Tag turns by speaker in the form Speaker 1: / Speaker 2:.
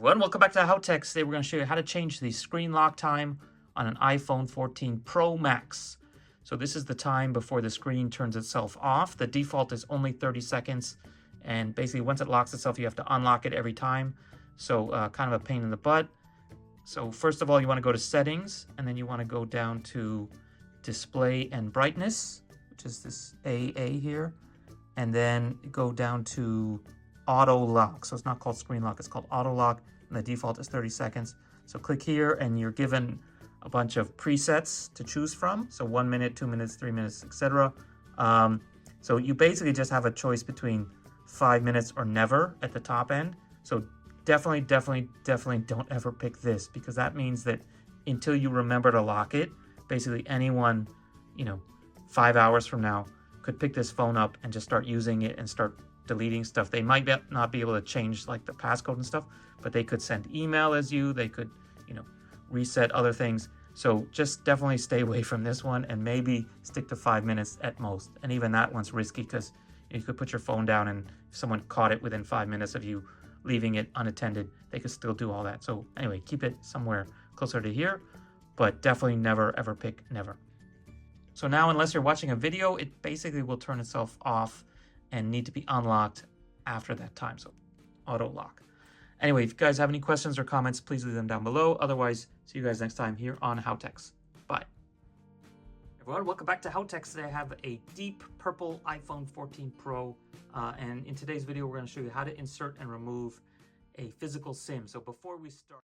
Speaker 1: Everyone, welcome back to HowTechs. Today we're going to show you how to change the screen lock time on an iPhone 14 Pro Max. So this is the time before the screen turns itself off. The default is only 30 seconds, and basically once it locks itself, you have to unlock it every time. So kind of a pain in the butt. So first of all, you want to go to Settings, and then you want to go down to Display and Brightness, which is this AA here, and then go down to Auto Lock. So it's not called Screen Lock, it's called Auto Lock, and the default is 30 seconds. So click here, and you're given a bunch of presets to choose from. So 1 minute, 2 minutes, 3 minutes, etc. So you basically just have a choice between 5 minutes or never at the top end. So definitely don't ever pick this, because that means that until you remember to lock it, basically anyone, 5 hours from now could pick this phone up and just start using it and start deleting stuff. They might not be able to change like the passcode and stuff, but they could send email as you, they could, reset other things. So just definitely stay away from this one, and maybe stick to 5 minutes at most. And even that one's risky, because you could put your phone down, and if someone caught it within 5 minutes of you leaving it unattended, they could still do all that. So anyway, keep it somewhere closer to here, but definitely never ever pick never. So now, unless you're watching a video, it basically will turn itself off and need to be unlocked after that time. So auto lock. Anyway, if you guys have any questions or comments, please leave them down below. Otherwise, see you guys next time here on HowTechs. Bye. Everyone, welcome back to HowTechs. Today I have a deep purple iPhone 14 Pro. And in today's video, we're going to show you how to insert and remove a physical SIM. So before we start...